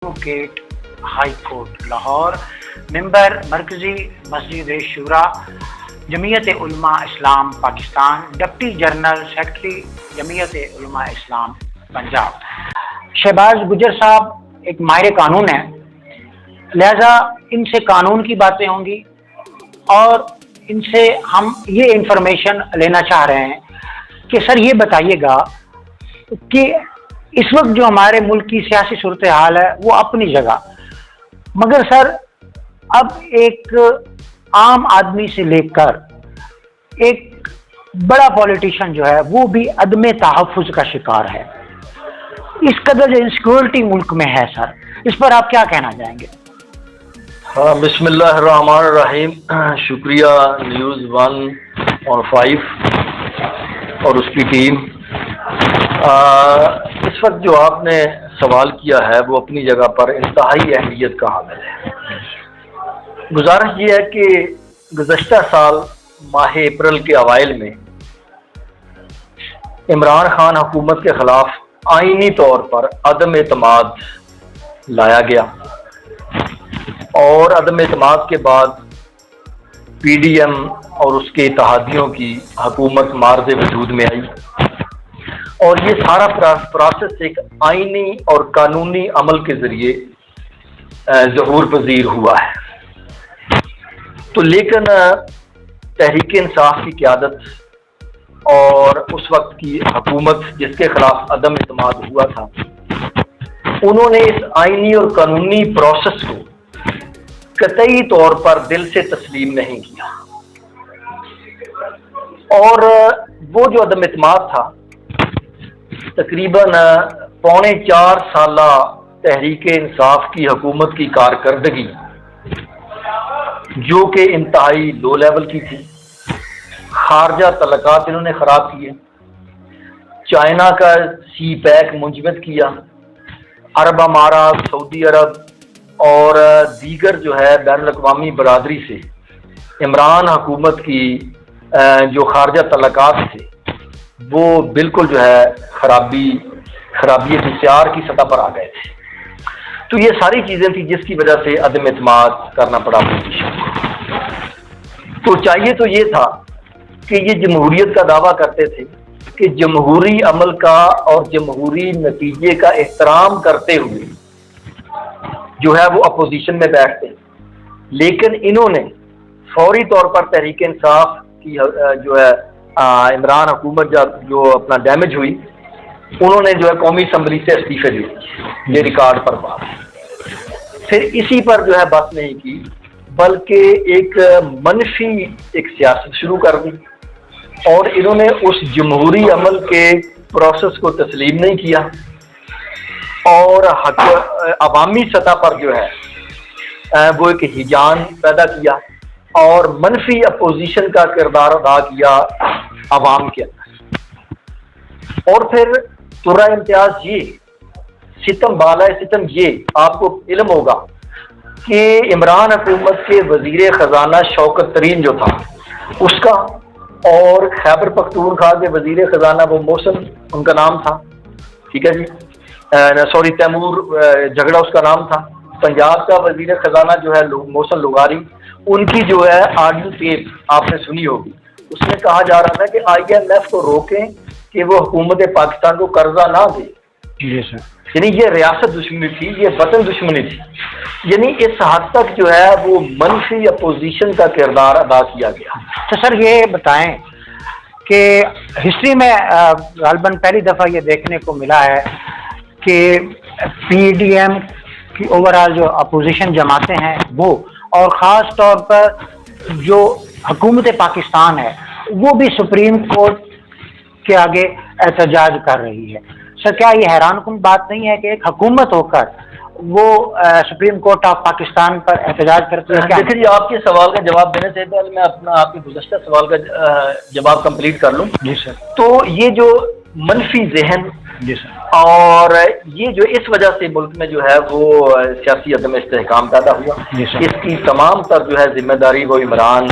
Advocate high court Lahore, ممبر مرکزی مسجد شورا جمعیت Ulema Islam Pakistan, deputy general secretary جمعیت علماء اسلام پنجاب۔ شہباز گجر صاحب ایک ماہر قانون ہیں، لہذا ان سے قانون کی باتیں ہوں گی اور ان سے ہم یہ انفارمیشن لینا چاہ رہے ہیں کہ سر یہ بتائیے گا کہ اس وقت جو ہمارے ملک کی سیاسی صورتحال ہے وہ اپنی جگہ، مگر سر اب ایک عام آدمی سے لے کر ایک بڑا پولیٹیشین جو ہے وہ بھی عدم تحفظ کا شکار ہے۔ اس قدر جو انسیکیورٹی ملک میں ہے سر، اس پر آپ کیا کہنا چاہیں گے؟ بسم اللہ الرحمن الرحیم۔ شکریہ نیوز 1 اور 5 اور اس کی ٹیم۔ اس وقت جو آپ نے سوال کیا ہے وہ اپنی جگہ پر انتہائی اہمیت کا حامل ہے۔ گزارش یہ ہے کہ گزشتہ سال ماہ اپریل کے اوائل میں عمران خان حکومت کے خلاف آئینی طور پر عدم اعتماد لایا گیا، اور عدم اعتماد کے بعد پی ڈی ایم اور اس کے اتحادیوں کی حکومت معرض وجود میں آئی، اور یہ سارا پروسیس ایک آئینی اور قانونی عمل کے ذریعے ظہور پذیر ہوا ہے۔ تو لیکن تحریک انصاف کی قیادت اور اس وقت کی حکومت جس کے خلاف عدم اعتماد ہوا تھا، انہوں نے اس آئینی اور قانونی پروسیس کو قطعی طور پر دل سے تسلیم نہیں کیا، اور وہ جو عدم اعتماد تھا تقریباً 4.25 سالہ تحریک انصاف کی حکومت کی کارکردگی جو کہ انتہائی لو لیول کی تھی، خارجہ تعلقات انہوں نے خراب کیے، چائنا کا سی پیک منجمد کیا، عرب امارات، سعودی عرب اور دیگر جو ہے بین الاقوامی برادری سے عمران حکومت کی جو خارجہ تعلقات تھے وہ بالکل جو ہے خرابی بسیار کی سطح پر آ گئے تھے۔ تو یہ ساری چیزیں تھیں جس کی وجہ سے عدم اعتماد کرنا پڑا پوزیشن۔ تو چاہیے تو یہ تھا کہ یہ جمہوریت کا دعویٰ کرتے تھے کہ جمہوری عمل کا اور جمہوری نتیجے کا احترام کرتے ہوئے جو ہے وہ اپوزیشن میں بیٹھتے، لیکن انہوں نے فوری طور پر تحریک انصاف کی جو ہے عمران حکومت جو اپنا ڈیمیج ہوئی، انہوں نے جو ہے قومی اسمبلی سے استعفے دیے، یہ ریکارڈ پر بات۔ پھر اسی پر جو ہے بات نہیں کی بلکہ ایک منفی سیاست شروع کر دی، اور انہوں نے اس جمہوری عمل کے پروسیس کو تسلیم نہیں کیا، اور عوامی سطح پر جو ہے وہ ایک ہیجان پیدا کیا اور منفی اپوزیشن کا کردار ادا کیا عوام کے اندر۔ اور پھر ترا امتیاز یہ ستم بالائے ستم یہ آپ کو علم ہوگا کہ عمران حکومت کے وزیر خزانہ شوکت ترین جو تھا اس کا، اور خیبر پختونخوا کے وزیر خزانہ وہ محسن ان کا نام تھا، ٹھیک ہے جی، سوری تیمور جھگڑا اس کا نام تھا، پنجاب کا وزیر خزانہ جو ہے محسن لغاری، ان کی جو ہے آڈیو ٹیپ آپ نے سنی ہوگی، اس میں کہا جا رہا تھا کہ آئی ایم ایف کو روکیں کہ وہ حکومت پاکستان کو قرضہ نہ دے۔ جی سر، یعنی یہ ریاست دشمنی تھی، یہ وطن دشمنی تھی، یعنی اس حد تک جو ہے وہ منفی اپوزیشن کا کردار ادا کیا گیا۔ تو سر یہ بتائیں کہ ہسٹری میں غالباً پہلی دفعہ یہ دیکھنے کو ملا ہے کہ پی ڈی ایم کی اوور آل جو اپوزیشن جماعتیں ہیں وہ، اور خاص طور پر جو حکومت پاکستان ہے وہ بھی سپریم کورٹ کے آگے احتجاج کر رہی ہے۔ سر کیا یہ حیران کن بات نہیں ہے کہ ایک حکومت ہو کر وہ سپریم کورٹ آف پاکستان پر احتجاج کرتی ہے؟ دیکھیے آپ کے سوال کا جواب دینے سے پہلے میں آپ کے گزشتہ سوال کا جواب کمپلیٹ کر لوں۔ جی سر۔ تو یہ جو منفی ذہن، جی سر، اور یہ جو اس وجہ سے ملک میں جو ہے وہ سیاسی عدم استحکام پیدا ہوا، اس کی تمام تر جو ہے ذمہ داری وہ عمران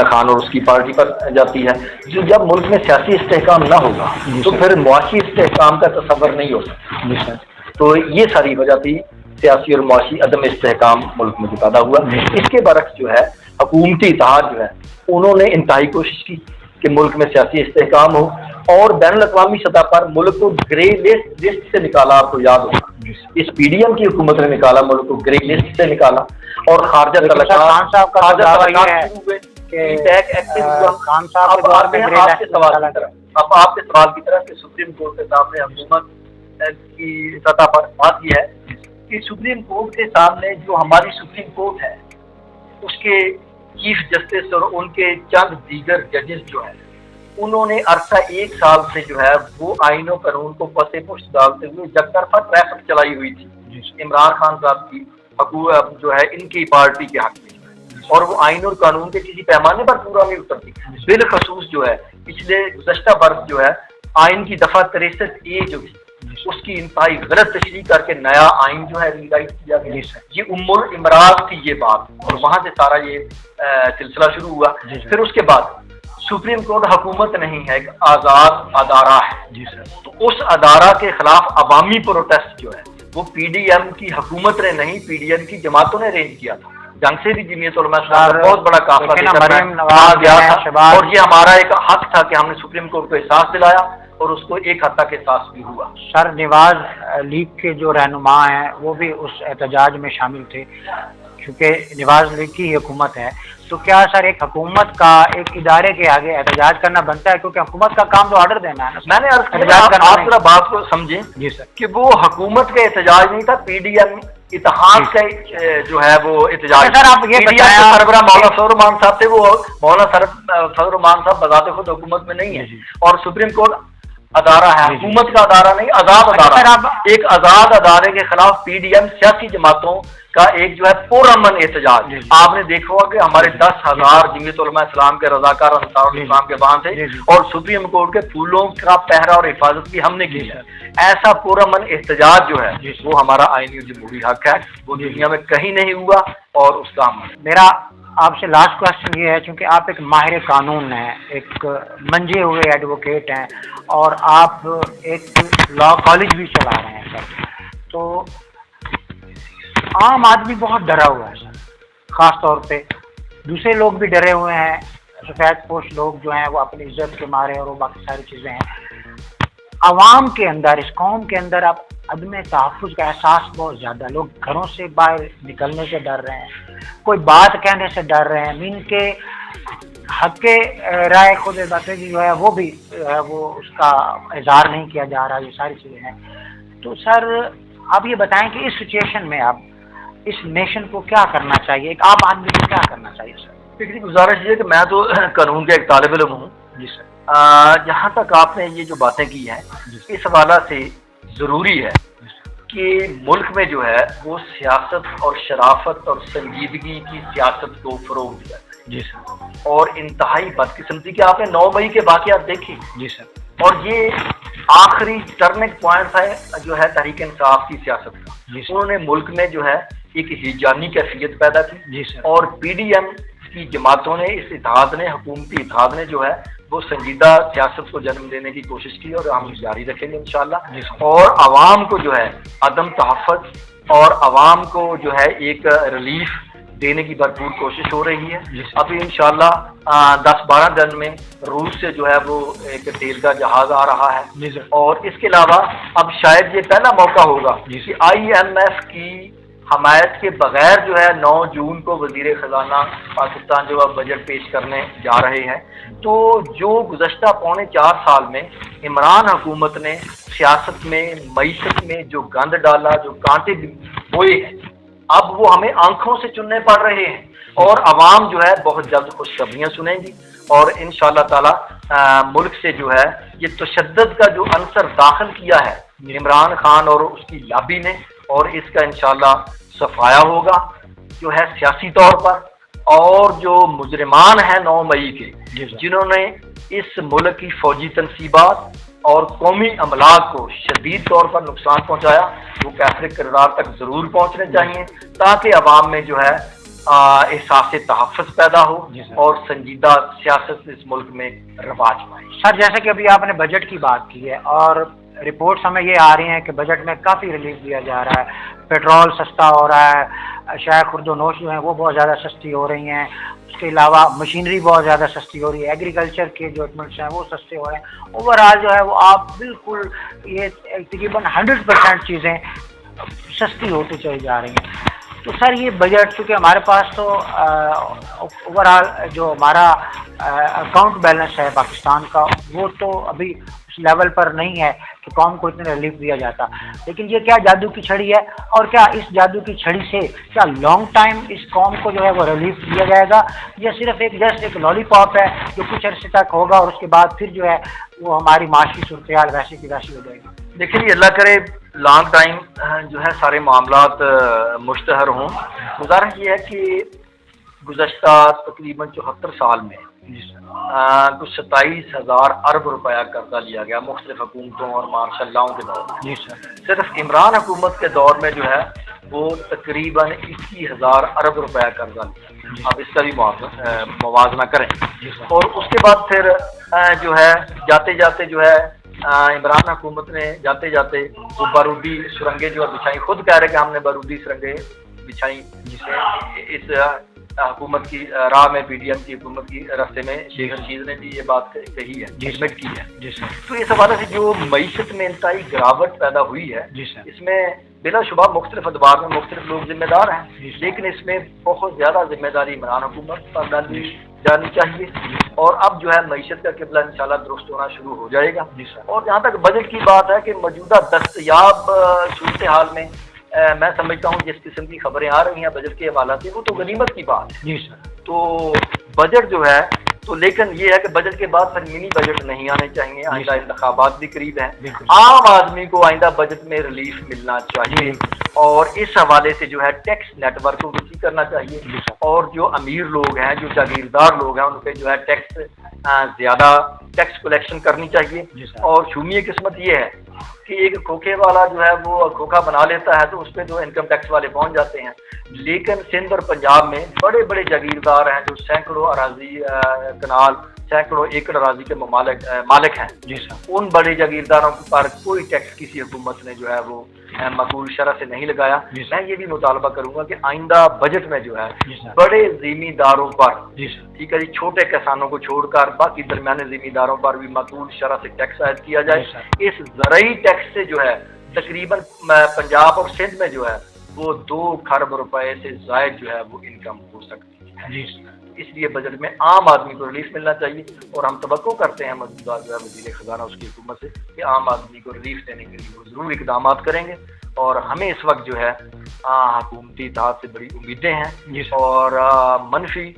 خان اور اس کی پارٹی پر جاتی ہے۔ جو جب ملک میں سیاسی استحکام نہ ہوگا تو پھر معاشی استحکام کا تصور نہیں ہو سکتا۔ تو یہ ساری وجہ تھی سیاسی اور معاشی عدم استحکام ملک میں جو پیدا ہوا۔ اس کے برعکس جو ہے حکومتی اتحاد جو ہے انہوں نے انتہائی کوشش کی کہ ملک میں سیاسی استحکام ہو، اور بین الاقوامی سطح پر ملک کو گرے لسٹ سے نکالا۔ آپ کو یاد ہوگا اس پی ڈی ایم کی حکومت نے نکالا، ملک کو گرے لسٹ سے نکالا، اور خارجہ تعلقات شروع ہوئے، اب آپ کے سوال کی طرف کہ سپریم کورٹ کے سامنے حکومت کی سطح پر بات یہ ہے کہ سپریم کورٹ کے سامنے جو ہماری سپریم کورٹ ہے اس کے چیف جسٹس اور ان کے چند دیگر ججز جو ہیں انہوں نے عرصہ 1 سال سے جو ہے وہ آئین و قانون کو پس پشت ڈالتے ہوئے یک طرفہ ٹریفک چلائی ہوئی تھی عمران خان صاحب کی حکومت جو ہے ان کی پارٹی کے حق میں، اور وہ آئین اور قانون کے کسی پیمانے پر پورا نہیں اترتی۔ بالخصوص جو ہے پچھلے گزشتہ برس جو ہے آئین کی دفعہ 63A جو اس کی انتہائی غلط تشریح کر کے نیا آئین جو ہے ریرائٹ کیا گیا، یہ الامراض تھی یہ بات، اور وہاں سے سارا یہ سلسلہ شروع ہوا۔ پھر اس کے بعد سپریم کورٹ حکومت نہیں ہے، ایک آزاد ادارہ ہے، تو اس ادارہ کے خلاف عوامی پروٹیسٹ جو ہے وہ پی ڈی ایم کی حکومت نے نہیں، پی ڈی ایم کی جماعتوں نے ارینج کیا تھا۔ جنگ سے بھی جمعیت علماء اسلام کا بہت بڑا قافلہ گیا تھا، اور یہ ہمارا ایک حق تھا کہ ہم نے سپریم کورٹ کو احساس دلایا، اور اس کو ایک حد تک احساس بھی ہوا۔ سر نواز لیگ کے جو رہنما ہیں وہ بھی اس احتجاج میں شامل تھے، کیونکہ نواز لیگ کی حکومت ہے، تو کیا سر ایک حکومت کا ایک ادارے کے آگے احتجاج کرنا بنتا ہے؟ کیونکہ حکومت کا کام تو آرڈر دینا ہے نا۔ میں نے آپ ذرا بات کو سمجھیں جی سر، کہ وہ حکومت کا احتجاج نہیں تھا، پی ڈی ایم اتحاد کا جو ہے وہ احتجاج۔ سر آپ یہ بتائیں، سربراہ مولانا فضل الرحمان صاحب تھے، وہ مولانا فضل الرحمان صاحب بذات خود حکومت میں نہیں ہے، اور سپریم کورٹ ادارہ ہے، حکومت کا ادارہ نہیں، آزاد ادارہ۔ ایک آزاد ادارے کے خلاف پی ڈی ایم سیاسی جماعتوں کا ایک جو ہے پرامن احتجاج، آپ نے دیکھا ہوگا کہ ہمارے 10,000 جمعیت علماء اسلام کے رضاکار انصار الاسلام کے وہاں تھے، اور سپریم کورٹ کے پھولوں کا پہرا اور حفاظت بھی ہم نے کی ہے۔ ایسا پرامن احتجاج جو ہے وہ ہمارا آئینی اور جمہوری حق ہے، وہ دنیا میں کہیں نہیں ہوا، اور اس کا میرا آپ سے لاسٹ کوشچن یہ ہے، چونکہ آپ ایک ماہر قانون ہیں، ایک منجے ہوئے ایڈوکیٹ ہیں، اور آپ ایک لا کالج بھی چلا رہے ہیں سر، تو عام آدمی بہت ڈرا ہوا ہے سر، خاص طور پہ دوسرے لوگ بھی ڈرے ہوئے ہیں، سفید پوش لوگ جو ہیں وہ اپنی عزت کے مارے اور وہ باقی ساری چیزیں ہیں۔ عوام کے اندر، اس قوم کے اندر اب عدم تحفظ کا احساس بہت زیادہ، لوگ گھروں سے باہر نکلنے سے ڈر رہے ہیں، کوئی بات کہنے سے ڈر رہے ہیں، ان کے حق کے رائے خود باتیں جو ہے وہ بھی وہ اس کا اظہار نہیں کیا جا رہا، یہ ساری چیزیں ہیں۔ تو سر آپ یہ بتائیں کہ اس سچویشن میں آپ اس نیشن کو کیا کرنا چاہیے، ایک عام آدمی کو کیا کرنا چاہیے سر؟ پہلی گزارش یہ کہ میں تو قانون کا ایک طالب علم ہوں جی سر، جہاں تک آپ نے یہ جو باتیں کی ہیں اس حوالہ سے ضروری ہے کہ ملک میں جو ہے وہ سیاست اور شرافت اور سنجیدگی کی سیاست کو فروغ دیا جائے۔ جی سر، اور انتہائی بدقسمتی کہ آپ نے 9 مئی کے واقعات دیکھے، جی سر، اور یہ آخری ٹرننگ پوائنٹ ہے جو ہے تحریک انصاف کی سیاست کا۔ انہوں نے ملک میں جو ہے ایک ہیجانی کیفیت پیدا کی، جی سر، اور پی ڈی ایم کی جماعتوں نے، اس اتحاد نے، حکومتی اتحاد نے جو ہے وہ سنجیدہ سیاست کو جنم دینے کی کوشش کی، اور ہم جاری رکھیں گے انشاءاللہ۔ اور عوام کو جو ہے عدم تحفظ اور عوام کو جو ہے ایک ریلیف دینے کی بھرپور کوشش ہو رہی ہے۔ ابھی انشاءاللہ 10-12 دن میں روس سے جو ہے وہ ایک تیل کا جہاز آ رہا ہے، اور اس کے علاوہ اب شاید یہ پہلا موقع ہوگا کہ آئی ایم ایف کی حمایت کے بغیر جو ہے 9 جون کو وزیر خزانہ پاکستان جو ہے بجٹ پیش کرنے جا رہے ہیں۔ تو جو گزشتہ 3.25 سال میں عمران حکومت نے سیاست میں، معیشت میں جو گند ڈالا، جو کانٹے بوئے ہیں، اب وہ ہمیں آنکھوں سے چننے پڑ رہے ہیں، اور عوام جو ہے بہت جلد خوشخبریاں سنیں گی، اور انشاءاللہ تعالی ملک سے جو ہے یہ تشدد کا جو عنصر داخل کیا ہے عمران خان اور اس کی لابی نے، اور اس کا انشاءاللہ صفایا ہوگا جو ہے سیاسی طور پر۔ اور جو مجرمان ہیں 9 مئی کے، جنہوں نے اس ملک کی فوجی تنصیبات اور قومی املاک کو شدید طور پر نقصان پہنچایا، وہ کیفر کردار تک ضرور پہنچنے چاہیے، تاکہ عوام میں جو ہے احساس تحفظ پیدا ہو اور سنجیدہ سیاست اس ملک میں رواج پائے۔ سر جیسے کہ ابھی آپ نے بجٹ کی بات کی ہے، اور رپورٹس ہمیں یہ آ رہی ہیں کہ بجٹ میں کافی ریلیف دیا جا رہا ہے، پیٹرول سستا ہو رہا ہے، شائع خورد و نوش جو ہیں وہ بہت زیادہ سستی ہو رہی ہیں، اس کے علاوہ مشینری بہت زیادہ سستی ہو رہی ہے، ایگریکلچر کے جو اکوپمنٹس ہیں وہ سستے ہو رہے ہیں، اوور آل جو ہے وہ آپ بالکل یہ تقریباً 100% چیزیں سستی ہوتی چلی جا رہی ہیں۔ تو سر یہ بجٹ چونکہ ہمارے پاس تو اوور آل جو ہمارا اکاؤنٹ بیلنس ہے پاکستان کا وہ تو ابھی اس لیول پر نہیں ہے کہ قوم کو اتنے ریلیف دیا جاتا، لیکن یہ کیا جادو کی چھڑی ہے، اور کیا اس جادو کی چھڑی سے کیا لانگ ٹائم اس قوم کو جو ہے وہ ریلیف دیا جائے گا، یا صرف ایک جسٹ ایک لالی پاپ ہے جو کچھ عرصے تک ہوگا اور اس کے بعد پھر جو ہے وہ ہماری معاشی صورتحال ویسی کی ویسی ہو جائے گی؟ دیکھیں جی، اللہ کرے لانگ ٹائم جو ہے سارے معاملات مشتہر ہوں۔ گزارش یہ ہے کہ گزشتہ تقریباً 74 سال میں کچھ 27,000 ارب روپیہ قرضہ لیا گیا مختلف حکومتوں اور مارشل لاؤں کے دور میں۔ جی سر۔ صرف عمران حکومت کے دور میں جو ہے وہ تقریباً 21,000 ارب روپیہ قرضہ لیا۔ اب اس کا بھی موازنہ کریں، اور اس کے بعد پھر جو ہے جاتے جاتے جو ہے عمران حکومت نے جاتے جاتے وہ بارودی سرنگیں جو بچھائی، خود کہہ رہے کہ ہم نے بارودی سرنگیں بچھائی، جسے اس حکومت کی راہ میں پی ڈی ایم کی حکومت کی راستے میں شیخ رشید نے بھی یہ بات کہی ہے، ایڈمٹ کی ہے۔ تو اس حوالے سے جو معیشت میں انتہائی گراوٹ پیدا ہوئی ہے، اس میں بلا شبہ مختلف ادوار میں مختلف لوگ ذمہ دار ہیں، لیکن اس میں بہت زیادہ ذمہ داری عمران حکومت پر ڈالنی جانی چاہیے، اور اب جو ہے معیشت کا قبلہ انشاءاللہ درست ہونا شروع ہو جائے گا۔ اور جہاں تک بجٹ کی بات ہے کہ موجودہ دستیاب صورتحال میں میں سمجھتا ہوں جس قسم کی خبریں آ رہی ہیں بجٹ کے حوالے سے، وہ تو غنیمت کی بات ہے۔ جی سر۔ تو بجٹ جو ہے تو، لیکن یہ ہے کہ بجٹ کے بعد پھر منی بجٹ نہیں آنے چاہیے، آئندہ انتخابات بھی قریب ہیں، عام آدمی کو آئندہ بجٹ میں ریلیف ملنا چاہیے، اور اس حوالے سے جو ہے ٹیکس نیٹ ورک کو وسیع کرنا چاہیے، اور جو امیر لوگ ہیں، جو جاگیردار لوگ ہیں، ان پہ جو ہے ٹیکس زیادہ ٹیکس کلیکشن کرنی چاہیے۔ اور شومیہ قسمت یہ ہے کہ ایک کھوکھے والا جو ہے وہ کھوکھا بنا لیتا ہے تو اس پہ جو انکم ٹیکس والے پہنچ جاتے ہیں، لیکن سندھ اور پنجاب میں بڑے بڑے جاگیردار ہیں جو سینکڑوں اراضی کنال، سینکڑوں ایکڑ اراضی کے مالک ہیں، ان بڑے جاگیرداروں پر کوئی ٹیکس کسی حکومت نے جو ہے وہ معقول شرح سے نہیں لگایا۔ میں یہ بھی مطالبہ کروں گا کہ آئندہ بجٹ میں جو ہے بڑے زمینداروں پر، ٹھیک ہے جی، چھوٹے کسانوں کو چھوڑ کر باقی درمیانے زمینداروں پر بھی معقول شرح سے ٹیکس عائد کیا جائے۔ اس زرعی ٹیکس سے جو ہے تقریباً پنجاب اور سندھ میں جو ہے وہ 2 کھرب روپے سے زائد جو ہے وہ انکم ہو سکتی ہے۔ اس لیے بجٹ میں عام آدمی کو ریلیف ملنا چاہیے، اور ہم توقع کرتے ہیں موجودہ جو ہے وزیر خزانہ اس کی حکومت سے کہ عام آدمی کو ریلیف دینے کے لیے وہ ضرور اقدامات کریں گے، اور ہمیں اس وقت جو ہے حکومتی اتحاد سے بڑی امیدیں ہیں، اور منفی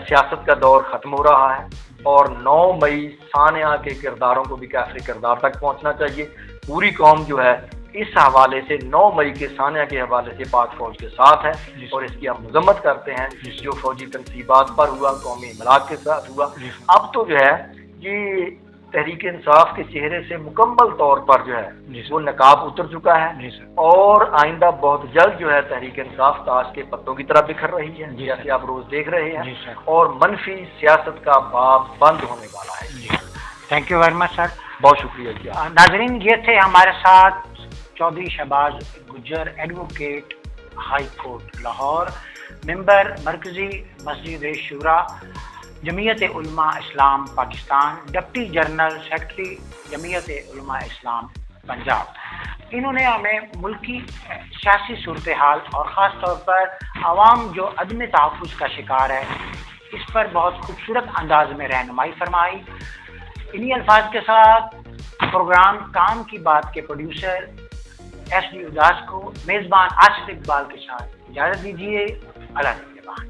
سیاست کا دور ختم ہو رہا ہے، اور 9 مئی ثانیہ کے کرداروں کو بھی کیسے کردار تک پہنچنا چاہیے۔ پوری قوم جو ہے اس حوالے سے 9 مئی کے ثانیہ کے حوالے سے پاک فوج کے ساتھ ہے، اور اس کی ہم مذمت کرتے ہیں جو فوجی تنصیبات پر ہوا، قومی املاک کے ساتھ ہوا۔ اب تو جو ہے یہ تحریک انصاف کے چہرے سے مکمل طور پر جو ہے وہ نقاب اتر چکا ہے، اور آئندہ بہت جلد جو ہے تحریک انصاف تاش کے پتوں کی طرح بکھر رہی ہے، جیسے آپ روز دیکھ رہے ہیں، اور منفی سیاست کا باب بند ہونے والا ہے۔ تھینک یو ویری مچ سر، بہت شکریہ جی۔ ناظرین، یہ تھے ہمارے ساتھ چودھری شہباز گجر، ایڈوکیٹ، ہائی کورٹ لاہور، ممبر مرکزی مسجد شورا جمعیت Ulema Islam Pakistan, deputy general secretary جمعیت علماء اسلام پنجاب۔ انہوں نے ہمیں ملکی سیاسی صورتحال اور خاص طور پر عوام جو عدم تحفظ کا شکار ہے اس پر بہت خوبصورت انداز میں رہنمائی فرمائی۔ انہی الفاظ کے ساتھ پروگرام کام کی بات کے پروڈیوسر ایس ڈی اداس کو میزبان آصف اقبال کے ساتھ اجازت دیجیے۔ اللہ نگہبان۔